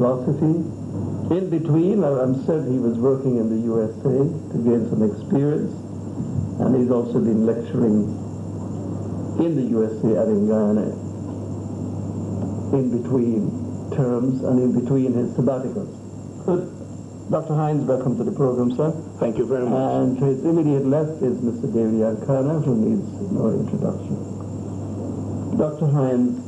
philosophy. In between, I'm said he was working in the USA to gain some experience, and he's also been lecturing in the USA and in Guyana in between terms and in between his sabbaticals. Good. Dr. Hinds, welcome to the program, sir. Thank you very much. And to his immediate left is Mr. David, who needs no introduction. Dr. Hinds,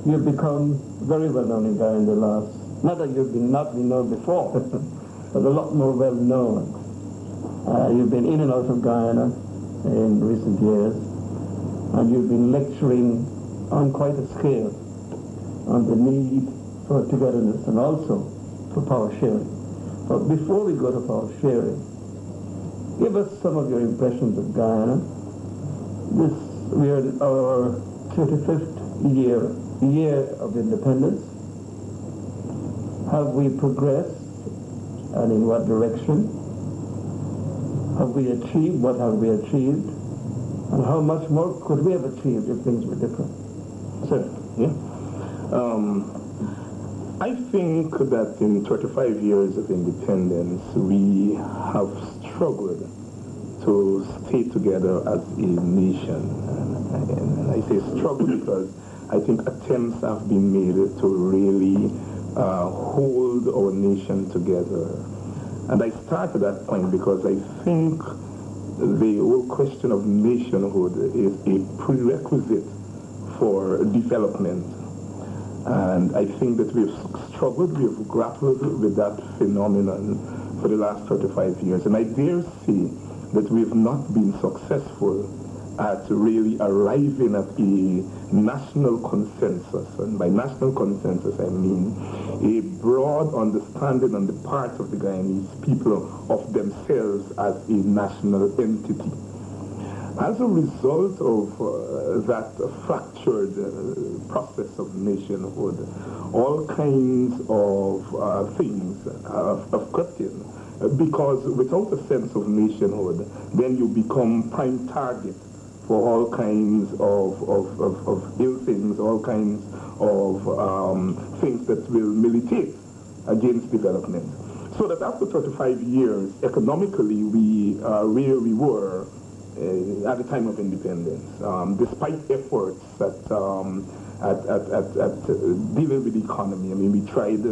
you've become very well known in Guyana in the last, not that you've not been known before, but a lot more well known. You've been in and out of Guyana in recent years, and you've been lecturing on quite a scale on the need for togetherness and also for power sharing. But before we go to power sharing, give us some of your impressions of Guyana. We are in our 35th year of independence. Have we progressed, and in what direction? Have we achieved? What have we achieved? And how much more could we have achieved if things were different? Sir? Yeah. I think that in 35 years of independence, we have struggled to stay together as a nation. And I say struggle because I think attempts have been made to really hold our nation together. And I start at that point because I think the whole question of nationhood is a prerequisite for development. And I think that we've struggled, we've grappled with that phenomenon for the last 35 years. And I dare say that we've not been successful at really arriving at a national consensus. And by national consensus, I mean a broad understanding on the part of the Guyanese people of themselves as a national entity. As a result of that fractured process of nationhood, all kinds of things have crept in. Because without a sense of nationhood, then you become prime target for all kinds of ill things, all kinds of things that will militate against development. So that after 35 years, economically, we are where we were at the time of independence, despite efforts at dealing with the economy. I mean, we tried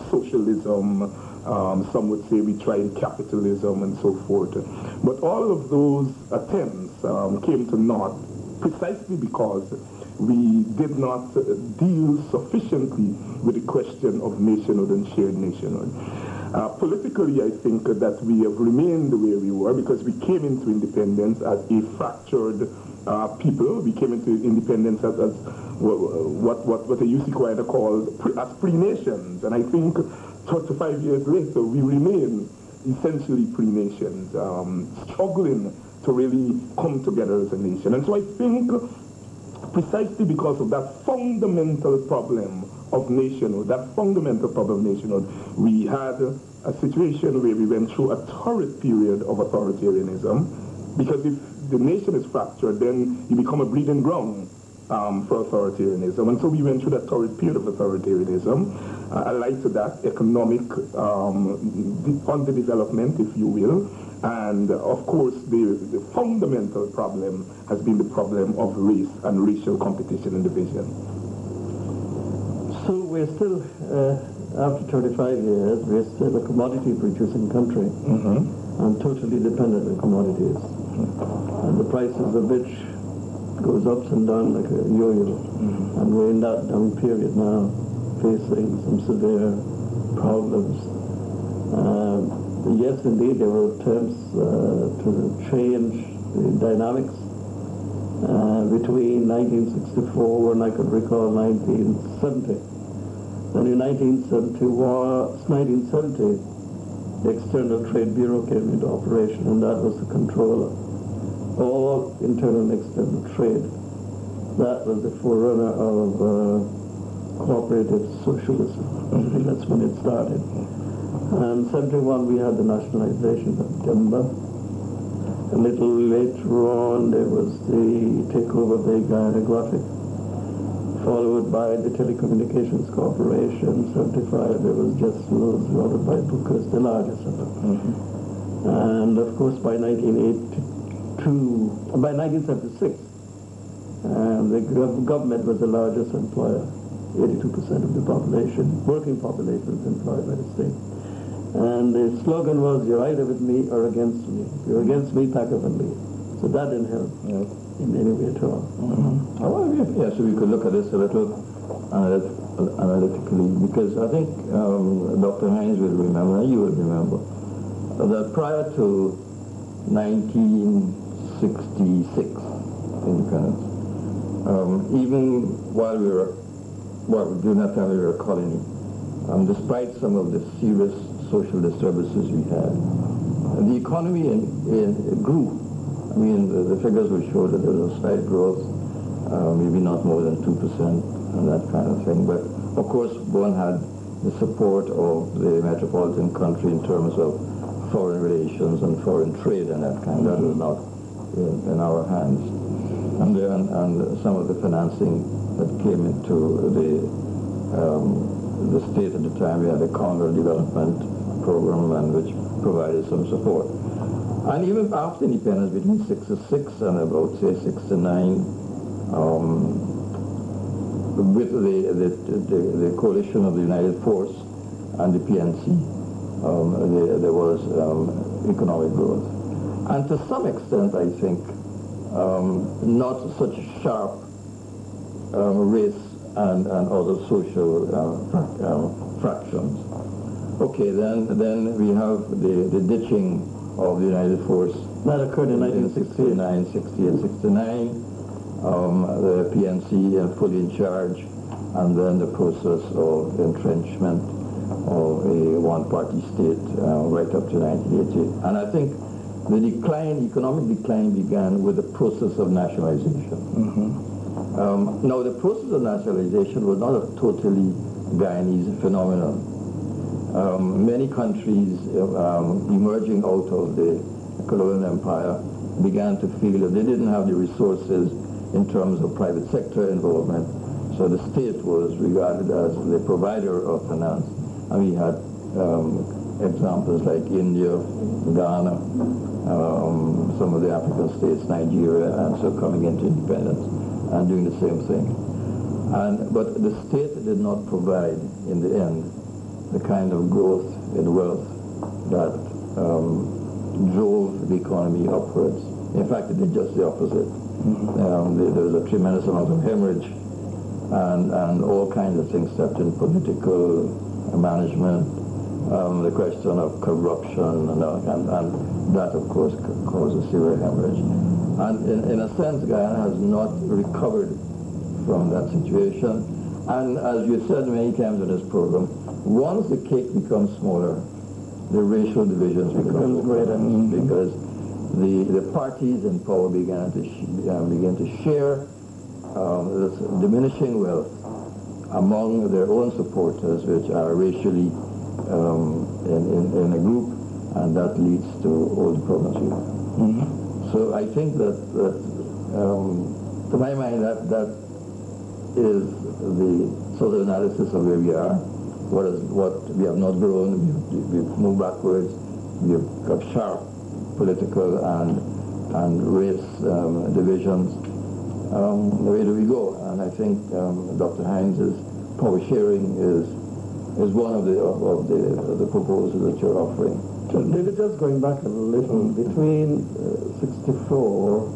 socialism, some would say we tried capitalism and so forth. But all of those attempts came to naught precisely because we did not deal sufficiently with the question of nationhood and shared nationhood. Politically, I think that we have remained where we were because we came into independence as a fractured people. We came into independence as what the Yesu Persaud called as pre-nations. And I think 35 years later, we remain essentially pre-nations, struggling to really come together as a nation. And so I think precisely because of that fundamental problem of nationhood, we had a situation where we went through a torrid period of authoritarianism, because if the nation is fractured, then you become a breeding ground for authoritarianism. And so we went through that torrid period of authoritarianism. Allied to that, economic underdevelopment, if you will. And of course, the fundamental problem has been the problem of race and racial competition and division. So we're still, after 35 years, we're still a commodity-producing country, and totally dependent on commodities. And the prices of which goes ups and down like a yo-yo. And we're in that down period now, facing some severe problems. Yes, indeed, there were attempts to change the dynamics between 1964 and I could recall 1970. Then in 1970, the External Trade Bureau came into operation, and that was the control of all internal and external trade. That was the forerunner of cooperative socialism. I think that's when it started. And 71 we had the nationalization of timber. A little later on there was the takeover of the Guyana-Graphic followed by the Telecommunications Corporation. 75, there was just those followed by Booker's, the largest of them. And of course by 1976, the government was the largest employer. 82% of the population, working population, was employed by the state. And the slogan was, you're either with me or against me. If you're against me, pack up and leave. So that didn't help in any way at all. So we could look at this a little analytically, because I think Dr. Hines will remember, and you will remember, that prior to 1966 independence, even while we were, during that time we were a colony, despite some of the serious social disturbances we had, the economy grew. I mean, the figures will show that there was a slight growth, maybe not more than 2% and that kind of thing. But of course, one had the support of the metropolitan country in terms of foreign relations and foreign trade and that kind. That was not in our hands. And some of the financing that came into the state at the time, we had a Congo development program, and which provided some support. And even after independence, between 66 and about, say, 69, with the coalition of the United Force and the PNC, there was economic growth. And to some extent, I think, not such sharp race and other social fractions. Okay, then we have the ditching of the United Force. That occurred in 1968. 68, 69. The PNC fully in charge, and then the process of entrenchment of a one-party state right up to 1980. And I think the economic decline began with the process of nationalization. Now, the process of nationalization was not a totally Guyanese phenomenon. Many countries emerging out of the colonial empire began to feel that they didn't have the resources in terms of private sector involvement, so the state was regarded as the provider of finance. And we had examples like India, Ghana, some of the African states, Nigeria, and so coming into independence and doing the same thing. But the state did not provide, in the end, the kind of growth in wealth that drove the economy upwards. In fact, it did just the opposite. There was a tremendous amount of hemorrhage, and all kinds of things stepped in: political management, the question of corruption, and that, of course, caused a severe hemorrhage. And in a sense, Guyana has not recovered from that situation. And as you said many times in this program, once the cake becomes smaller, the racial divisions become greater, because the parties in power begin to share this diminishing wealth among their own supporters, which are racially in a group, and that leads to all the problems we have. So I think that to my mind, that is the sort of analysis of where we are. What we have not grown, we've moved backwards, we've got sharp political and race divisions. Where do we go? And I think Dr. Hines' power sharing is one of the proposals that you're offering. So David, just going back a little, between 64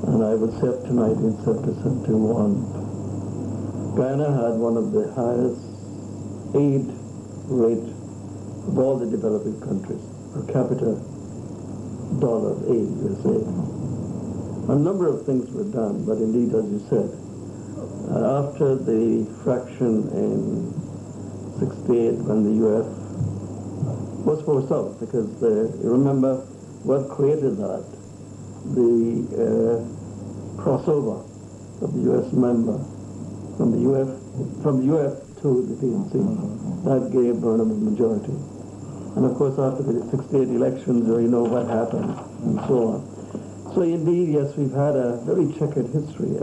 and I would say up to 1971, Guyana had one of the highest aid rate of all the developing countries, per capita dollar of aid, USA. A number of things were done, but indeed, as you said, after the fraction in 68, when the UF was forced out, because you remember what created that, the crossover of the US member from the UF to the PNC, that gave Burnham a majority. And of course, after the 68 elections, you know what happened, and so on. So indeed, yes, we've had a very checkered history.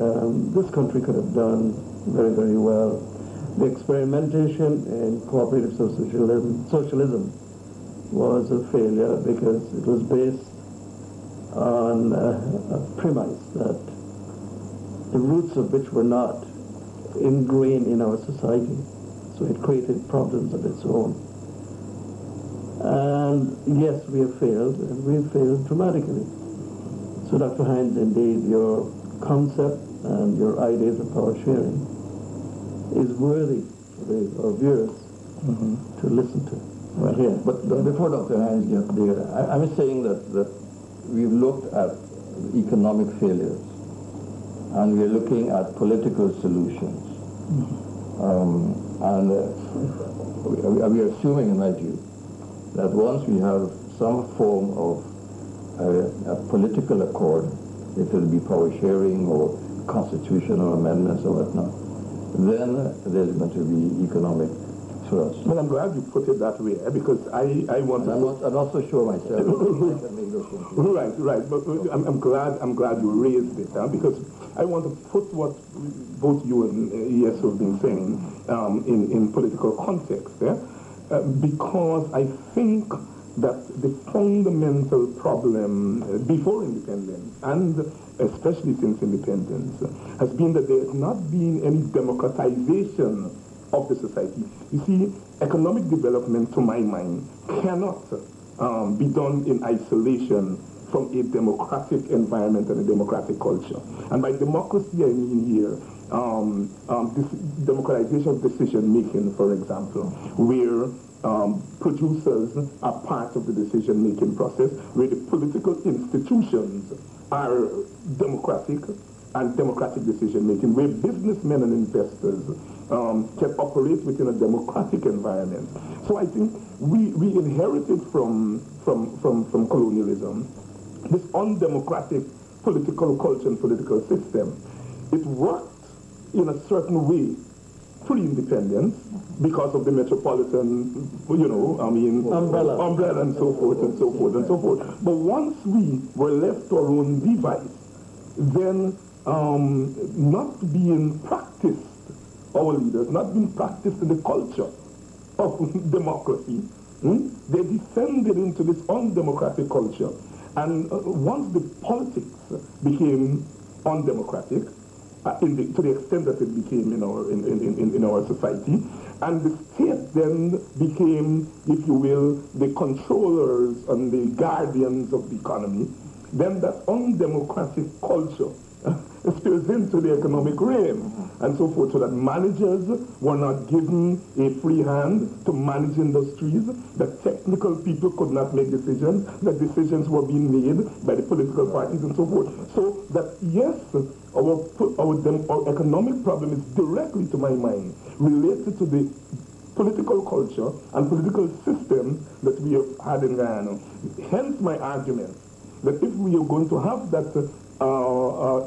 This country could have done very, very well. The experimentation in cooperative socialism was a failure because it was based on a premise that the roots of which were not ingrained in our society. So it created problems of its own. And yes, we have failed, and we have failed dramatically. So Dr. Hinds, indeed, your concept and your ideas of power sharing is worthy for our viewers to listen to. Right here. But before Dr. Hinds gets there, I'm saying that we've looked at economic failures and we're looking at political solutions. We are assuming, in my view, that once we have some form of a political accord, it will be power sharing or constitutional amendments or whatnot, then there's going to be economic thrust. Well, I'm glad you put it that way, because I want to... I'm not so sure myself. I can make those conclusions. Right. But I'm glad you raised it, because I want to put what both you and Yesu have been saying in political context, because I think that the fundamental problem before independence, and especially since independence, has been that there has not been any democratization of the society. You see, economic development, to my mind, cannot be done in isolation from a democratic environment and a democratic culture. And by democracy, I mean here this democratization of decision-making, for example, where producers are part of the decision-making process, where the political institutions are democratic and democratic decision-making, where businessmen and investors can operate within a democratic environment. So I think we inherited from colonialism this undemocratic political culture and political system. It worked in a certain way pre-independence because of the metropolitan, umbrella and so forth and so forth and so forth. But once we were left to our own device, then not being practiced, our leaders, not being practiced in the culture of democracy, they descended into this undemocratic culture. And once the politics became undemocratic, to the extent that it became in our society, and the state then became, if you will, the controllers and the guardians of the economy, then that undemocratic culture spills into the economic realm and so forth, so that managers were not given a free hand to manage industries, that technical people could not make decisions, that decisions were being made by the political parties and so forth. So that, yes, our economic problem is directly, to my mind, related to the political culture and political system that we have had in Guyana. Hence my argument that if we are going to have that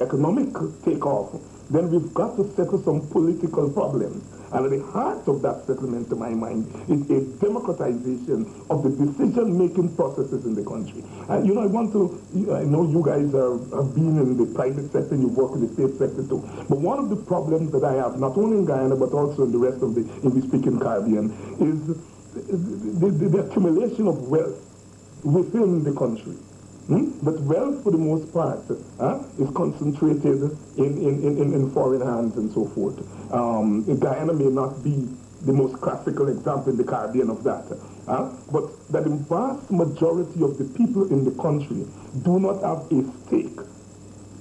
economic takeoff, then we've got to settle some political problems. And at the heart of that settlement, to my mind, is a democratization of the decision-making processes in the country. I know you guys have been in the private sector, and you've worked in the state sector too. But one of the problems that I have, not only in Guyana, but also in the rest of the English-speaking Caribbean, is the accumulation of wealth within the country. But wealth, for the most part, is concentrated in foreign hands and so forth. Guyana may not be the most classical example in the Caribbean of that, but that the vast majority of the people in the country do not have a stake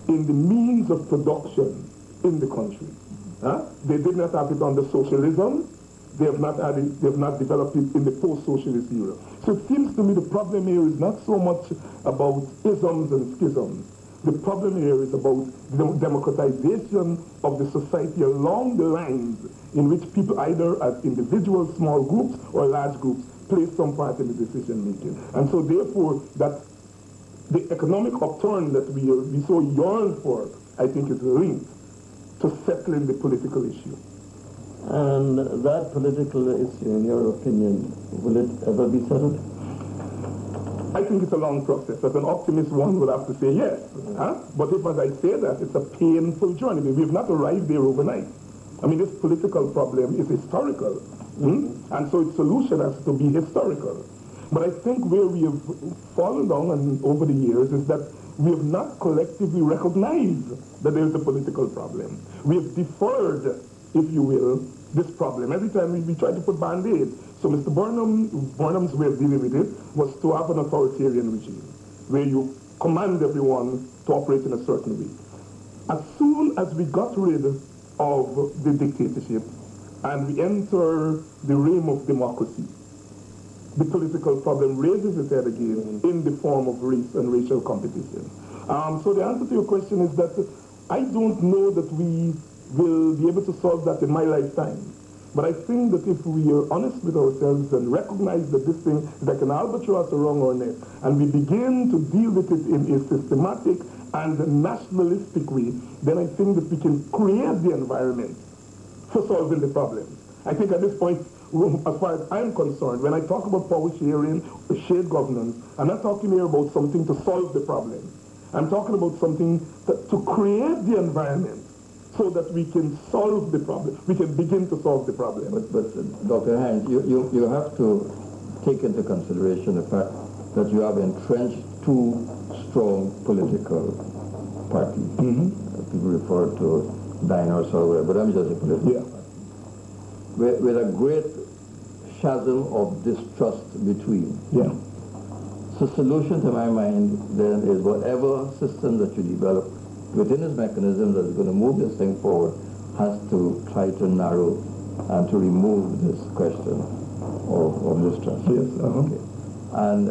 in the means of production in the country. They did not have it under socialism. They have not developed it in the post-socialist era. So it seems to me the problem here is not so much about isms and schisms. The problem here is about the democratization of the society along the lines in which people, either as individual small groups or large groups, play some part in the decision making. And so therefore, that the economic upturn that we so yearn for, I think, is linked to settling the political issue. And that political issue, in your opinion, will it ever be settled? I think it's a long process. As an optimist, one would have to say yes. But if, as I say that, it's a painful journey. We've not arrived there overnight. I mean, this political problem is historical, and so its solution has to be historical. But I think where we have fallen down and over the years is that we have not collectively recognized that there is a political problem. We have deferred, if you will, this problem. Every time we try to put Band-Aid. So Mr. Burnham's way of dealing with it was to have an authoritarian regime, where you command everyone to operate in a certain way. As soon as we got rid of the dictatorship and we enter the realm of democracy, the political problem raises its head again in the form of race and racial competition. So the answer to your question is that I don't know that we will be able to solve that in my lifetime. But I think that if we are honest with ourselves and recognize that this thing is like an albatross around our neck, and we begin to deal with it in a systematic and nationalistic way, then I think that we can create the environment for solving the problem. I think at this point, as far as I'm concerned, when I talk about power sharing or shared governance, I'm not talking here about something to solve the problem. I'm talking about something to create the environment so that we can solve the problem. We can begin to solve the problem. But Dr. Hinds, you have to take into consideration the fact that you have entrenched two strong political parties. People refer to dinosaurs, but I'm just a political party. With a great chasm of distrust between. So solution to my mind then is whatever system that you develop within this mechanism that is going to move this thing forward has to try to narrow and to remove this question of distrust. Okay. And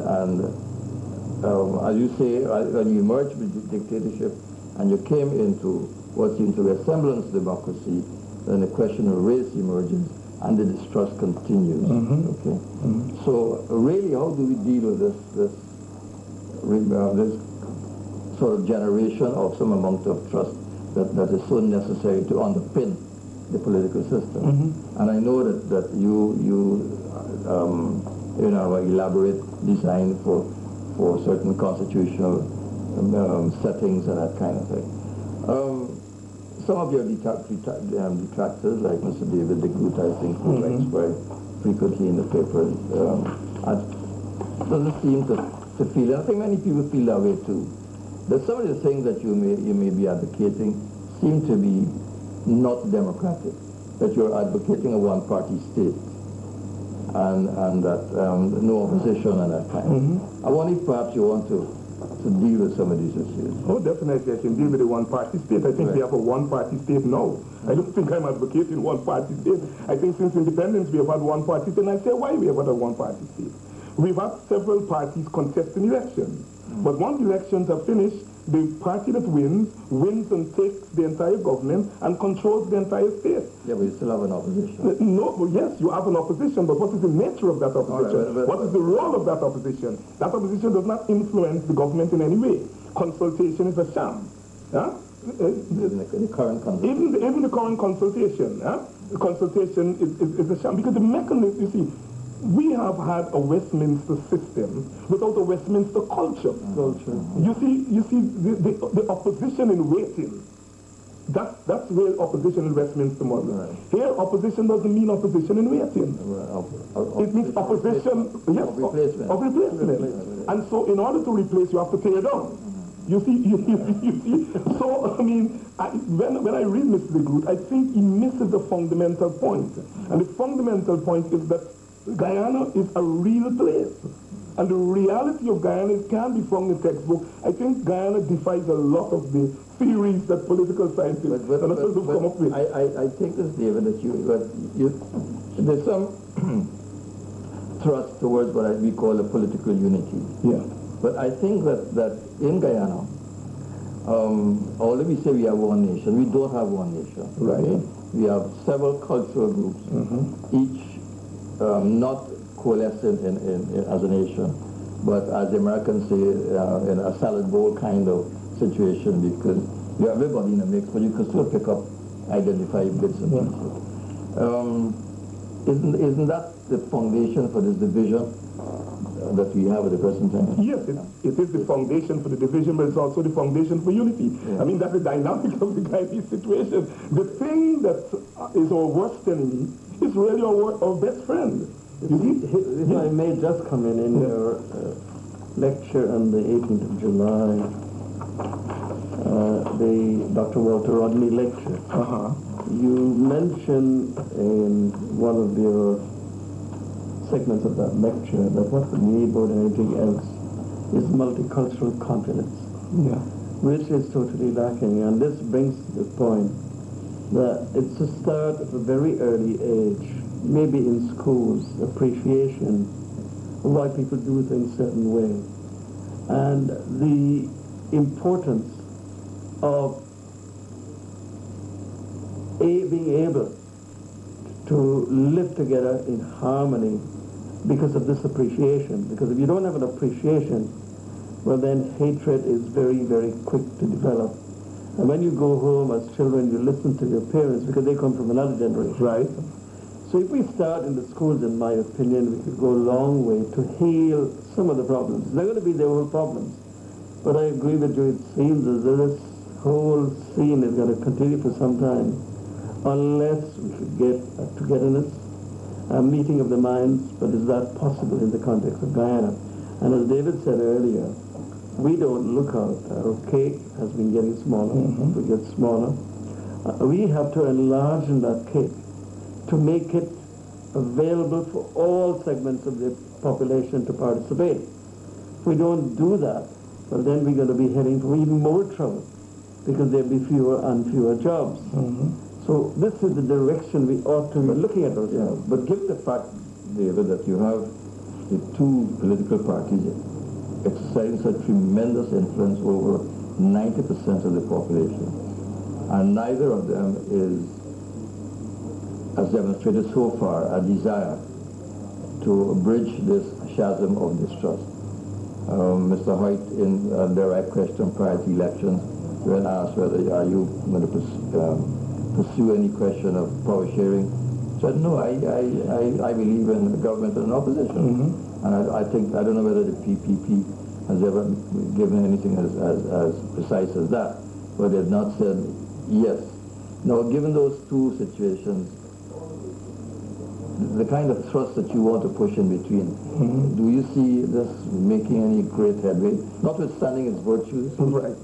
as you say, when you emerged with the dictatorship and you came into what seems to be a semblance of democracy, then the question of race emerges and the distrust continues. Okay. So really, how do we deal with this sort of generation of some amount of trust that is so necessary to underpin the political system? And I know that you know, elaborate design for certain constitutional settings and that kind of thing. Some of your detractors, like Mr. David, the group I think who writes very frequently in the papers, doesn't seem to feel, and I think many people feel that way too, that some of the things that you may be advocating seem to be not democratic, that you're advocating a one-party state, and that no opposition and that kind. I wonder if perhaps you want to deal with some of these issues. Oh, definitely, I can deal with a one-party state. I think we have a one-party state now. I don't think I'm advocating one-party state. I think since independence we have had one-party state, and I say why we have had a one-party state. We've had several parties contesting elections, but once elections are finished, the party that wins and takes the entire government and controls the entire state. Yeah, but you still have an opposition. No, well, yes, you have an opposition, but what is the nature of that opposition? Right, what is the role of that opposition? That opposition does not influence the government in any way. Consultation is a sham. Even the current consultation. Even the current consultation. The consultation is a sham, because the mechanism, you see, we have had a Westminster system without a Westminster culture. You see the opposition in waiting. That's real opposition in Westminster model. Right. Here, opposition doesn't mean opposition in waiting. It means opposition, of replacement. And so, in order to replace, you have to tear down. You see. So, I mean, when I read Mr. DeGroot, I think he misses the fundamental point. And the fundamental point is that Guyana is a real place. And the reality of Guyana can be found in textbook. I think Guyana defies a lot of the theories that political scientists have come up with. I take this, David, that there's some thrust towards what we call a political unity. Yeah. But I think that in Guyana, although we say we have one nation, we don't have one nation. Right. Okay? We have several cultural groups, each not coalescing as a nation, but as the Americans say, in a salad bowl kind of situation, because you have everybody in a mix, but you can still pick up, identify bits and pieces. Isn't that the foundation for this division? that we have at the present time? Yes, it is the foundation for the division, but it's also the foundation for unity. Yeah. I mean, that's the dynamic of the Guyanese situation. The thing that is our worst enemy is really our best friend. If I may just come in your lecture on the 18th of July, the Dr. Walter Rodney lecture, you mentioned in one of your segments of that lecture that what we need more than anything else is multicultural confidence, which is totally lacking. And this brings to the point that it's to start at a very early age, maybe in schools, appreciation of why people do things a certain way, and the importance of being able to live together in harmony because of this appreciation. Because if you don't have an appreciation, well then hatred is very, very quick to develop. And when you go home as children, you listen to your parents because they come from another generation. Right. So if we start in the schools, in my opinion, we could go a long way to heal some of the problems. It's not going to be the whole problems, but I agree with you. It seems as though this whole scene is going to continue for some time unless we could get a togetherness, a meeting of the minds. But is that possible in the context of Guyana? And as David said earlier, we don't look out. Our cake has been getting smaller. We get smaller. We have to enlarge in that cake to make it available for all segments of the population to participate. If we don't do that, well then we're going to be heading for even more trouble because there'll be fewer and fewer jobs. So this is the direction we ought to be looking at ourselves. But given the fact, David, that you have the two political parties exercising such tremendous influence over 90% of the population, and neither of them is, as demonstrated so far, a desire to bridge this chasm of distrust. Mr. Hoyt, in a direct question prior to elections, when asked whether are you going to pursue any question of power sharing, said no, I believe in the government and opposition. And I don't know whether the PPP has ever given anything as precise as that, but they've not said yes. Now, given those two situations, the kind of thrust that you want to push in between, do you see this making any great headway, notwithstanding its virtues? Right.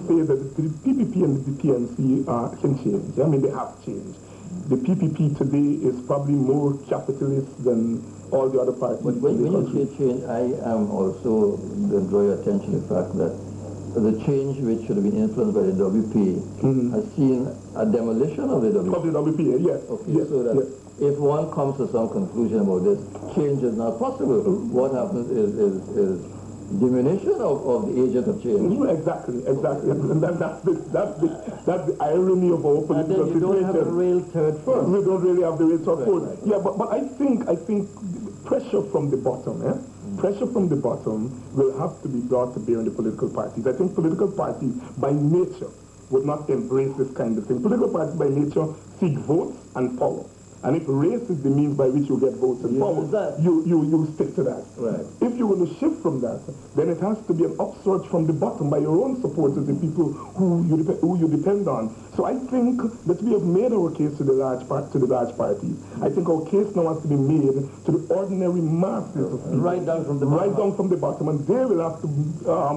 Say that the PPP and the PNC can change. I mean, they have changed. The PPP today is probably more capitalist than all the other parties. But when you say change, I am also going to draw your attention to the fact that the change which should have been influenced by the WPA has seen a demolition of the WPA. Of the WPA, yes. Okay, yes, so that if one comes to some conclusion about this, change is not possible. What happens is diminution of the agent of change. Exactly. And that's the irony of our political situation. You don't have a real third force. We don't really have the real third force. Right. Yeah, but I think pressure from the bottom, pressure from the bottom will have to be brought to bear in the political parties. I think political parties, by nature, would not embrace this kind of thing. Political parties, by nature, seek votes and power. And if race is the means by which you get votes and power, you stick to that. Right. If you want to shift from that, then it has to be an upsurge from the bottom by your own supporters, the people who you depend on. So I think that we have made our case to the large parties. I think our case now has to be made to the ordinary masses of people. Right down from the bottom. And they will have to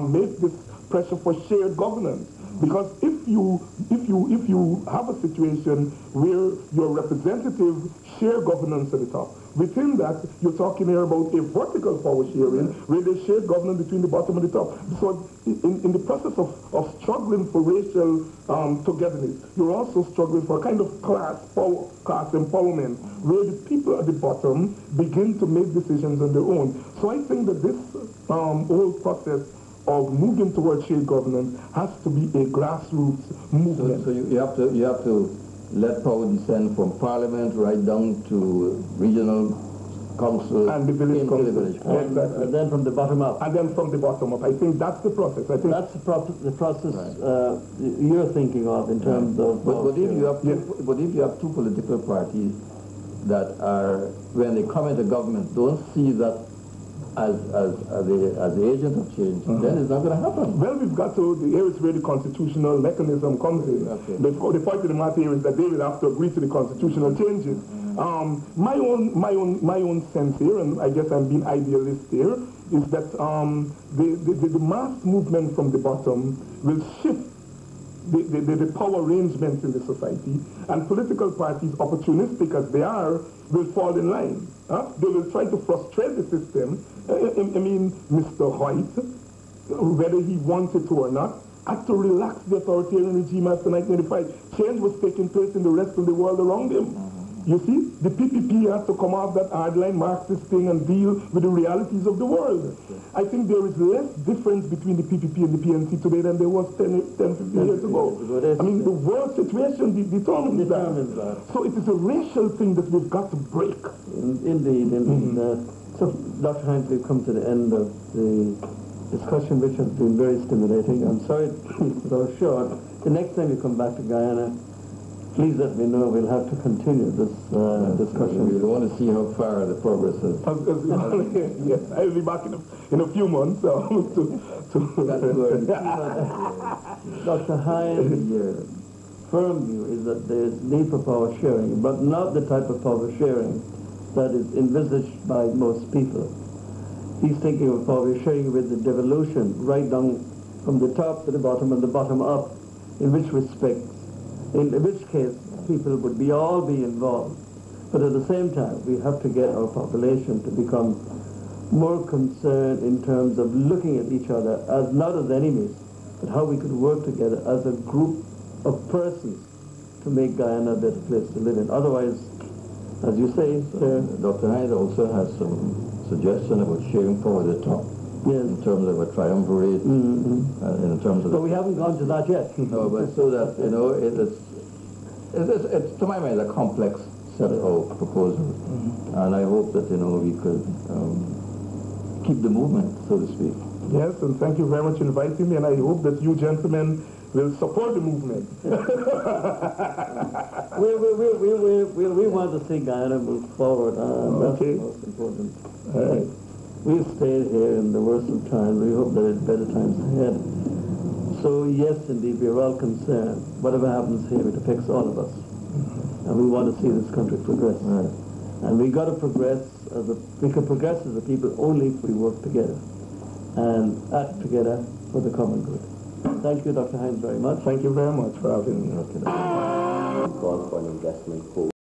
make this pressure for shared governance. Because if you have a situation where your representatives share governance at the top, within that you're talking here about a vertical power sharing where they share governance between the bottom and the top. So in the process of struggling for racial togetherness, you're also struggling for a kind of class empowerment where the people at the bottom begin to make decisions on their own. So I think that this whole process of moving towards shared governance has to be a grassroots movement. So you have to let power descend from parliament right down to regional council and the village council. Exactly. And then from the bottom up. And then from the bottom up. I think that's the process. I think that's the process you're thinking of in terms of. But if you have two political parties that are, when they come into government, don't see that as the agent of change, then it's not going to happen. Well, we've got to, here is where the constitutional mechanism comes in. Okay. The point of the matter here is that they will have to agree to the constitutional changes. My own sense here, and I guess I'm being idealist here, is that the mass movement from the bottom will shift the power arrangements in the society, and political parties, opportunistic as they are, will fall in line. They will try to frustrate the system. I mean, Mr. White, whether he wanted to or not, had to relax the authoritarian regime after 1985. Change was taking place in the rest of the world around him. You see, the PPP has to come off that hardline Marxist thing and deal with the realities of the world. I think there is less difference between the PPP and the PNC today than there was 10, 15 years ago. I mean, the world situation determines that. So it is a racial thing that we've got to break. Indeed. So, Dr. Hines, we've come to the end of the discussion, which has been very stimulating. I'm sorry it's so short. The next time you come back to Guyana, please let me know. We'll have to continue this discussion. We want to see how far the progress is. Yes, I'll be back in a few months. Dr. Hines' firm view is that there is need for power sharing, but not the type of power sharing that is envisaged by most people. He's thinking of power sharing with the devolution, right down from the top to the bottom and the bottom up, in which case people would all be involved. But at the same time, we have to get our population to become more concerned in terms of looking at each other as not as enemies, but how we could work together as a group of persons to make Guyana a better place to live in. Otherwise, as you say, Dr. Hyde also has some suggestion about sharing power at the top. Yes. In terms of a triumvirate, in terms of... But we haven't gone to that yet. No, but so that, you know, it's to my mind, a complex set of proposals. And I hope that, you know, we could keep the movement, so to speak. Yes, and thank you very much for inviting me, and I hope that you gentlemen will support the movement. We want to see Guyana move forward. That's the most important. All right. We've stayed here in the worst of times. We hope that it's better times ahead. So yes, indeed, we're all concerned. Whatever happens here, it affects all of us. And we want to see this country progress. And we got to progress we can progress as a people only if we work together and act together for the common good. Thank you, Dr. Hines, very much. Thank you very much for having me. Call for an investment code.